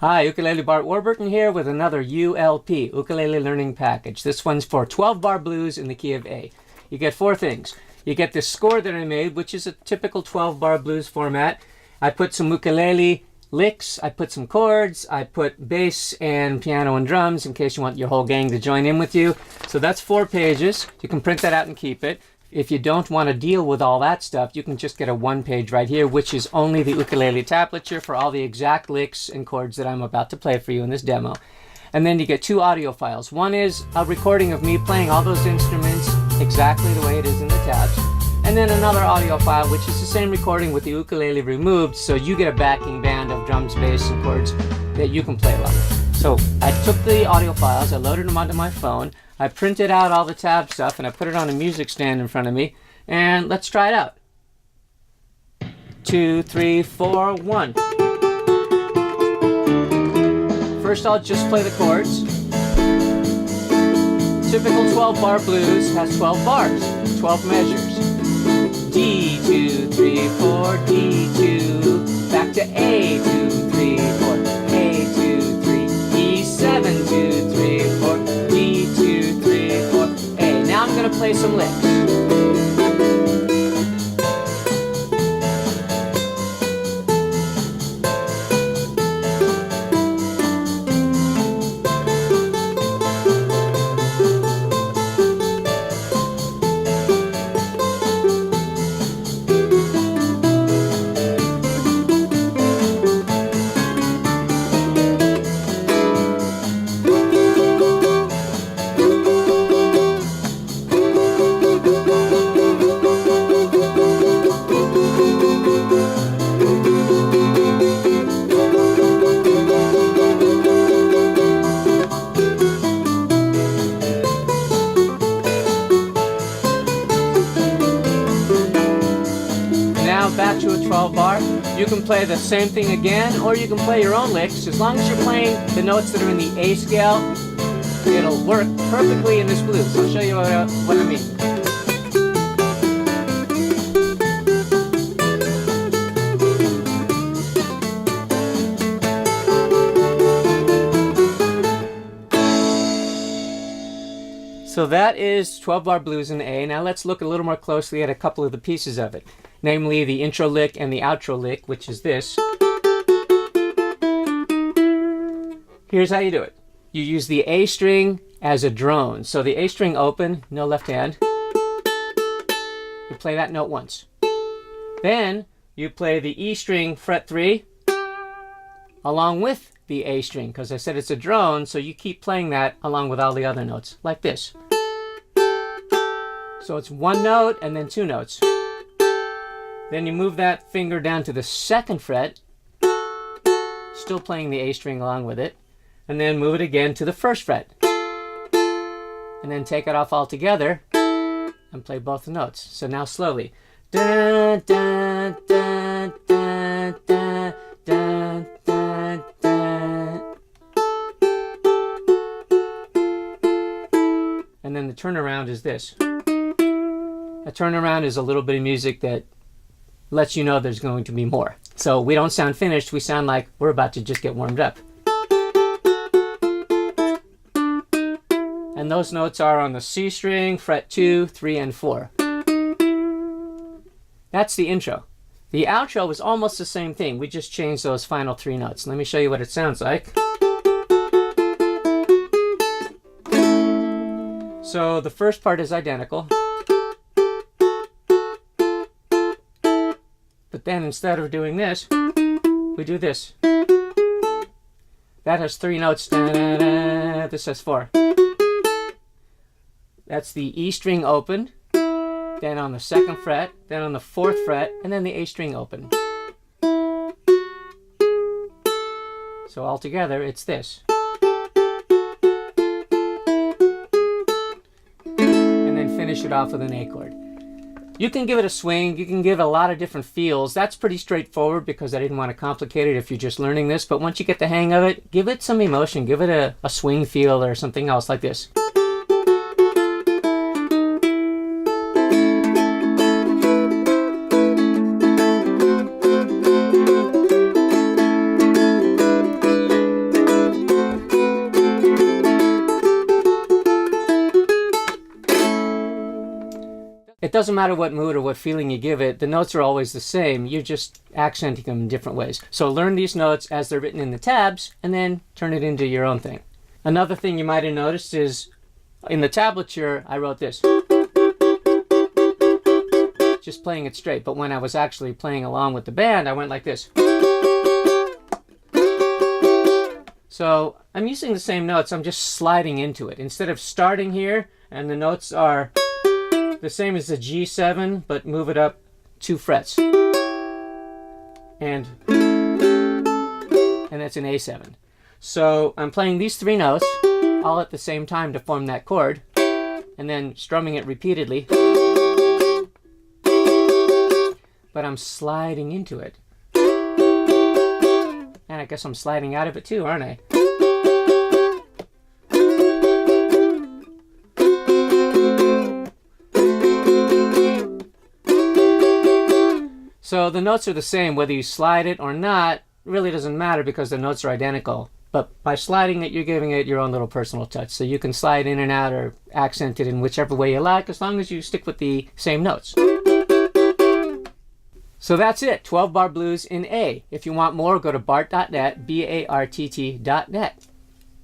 Hi, Ukulele Bart Warburton here with another ULP, Ukulele Learning Package. This one's for 12-bar blues in the key of A. You get four things. You get this score that I made, which is a typical 12-bar blues format. I put some ukulele licks, I put some chords, I put bass and piano and drums in case you want your whole gang to join in with you. So that's 4 pages. You can print that out and keep it. If you don't want to deal with all that stuff, you can just get a 1-page right here, which is only the ukulele tablature for all the exact licks and chords that I'm about to play for you in this demo. And then you get 2 audio files. One is a recording of me playing all those instruments exactly the way it is in the tabs. And then another audio file, which is the same recording with the ukulele removed, so you get a backing band of drums, bass, and chords that you can play along with. So I took the audio files, I loaded them onto my phone, I printed out all the tab stuff, and I put it on a music stand in front of me, and let's try it out. 2, 3, 4, 1. First I'll just play the chords. Typical 12-bar blues has 12 bars, 12 measures. D, 2, 3, 4, D2, back to A, 2, 3, 4, A, 2, 3, E7, 2, 3, 4, D, 2, 3, 4, A. Now I'm going to play some licks. Back to a 12-bar. You can play the same thing again, or you can play your own licks. As long as you're playing the notes that are in the A scale, it'll work perfectly in this blues. I'll show you what I mean. So that is 12-bar blues in A. Now let's look a little more closely at a couple of the pieces of it. Namely the intro lick and the outro lick, which is this. Here's how you do it. You use the A string as a drone. So the A string open, no left hand. You play that note once. Then you play the E string fret 3 along with the A string, because I said it's a drone, so you keep playing that along with all the other notes, like this. So it's 1 note and then 2 notes. Then you move that finger down to the 2nd fret, still playing the A string along with it, and then move it again to the 1st fret. And then take it off altogether and play both the notes. So now slowly. Da, da, da, da, da, da, da, da. And then the turnaround is this. A turnaround is a little bit of music that lets you know there's going to be more. So we don't sound finished, we sound like we're about to just get warmed up. And those notes are on the C string, fret 2, 3, and 4. That's the intro. The outro is almost the same thing, we just changed those final 3 notes. Let me show you what it sounds like. So the first part is identical. But then instead of doing this, we do this. That has 3 notes. Da, da, da. This has 4. That's the E string open, then on the 2nd fret, then on the 4th fret, and then the A string open. So altogether, it's this. And then finish it off with an A chord. You can give it a swing, you can give it a lot of different feels. That's pretty straightforward because I didn't want to complicate it if you're just learning this, but once you get the hang of it, give it some emotion, give it a swing feel or something else like this. It doesn't matter what mood or what feeling you give it, the notes are always the same. You're just accenting them in different ways. So learn these notes as they're written in the tabs, and then turn it into your own thing. Another thing you might have noticed is in the tablature, I wrote this. Just playing it straight. But when I was actually playing along with the band, I went like this. So I'm using the same notes, I'm just sliding into it. Instead of starting here, and the notes are the same as the G7, but move it up 2 frets. And that's an A7. So I'm playing these 3 notes all at the same time to form that chord, and then strumming it repeatedly. But I'm sliding into it. And I guess I'm sliding out of it too, aren't I? So the notes are the same, whether you slide it or not, really doesn't matter because the notes are identical. But by sliding it, you're giving it your own little personal touch. So you can slide in and out or accent it in whichever way you like, as long as you stick with the same notes. So that's it, 12 bar blues in A. If you want more, go to bartt.net, BARTT.net.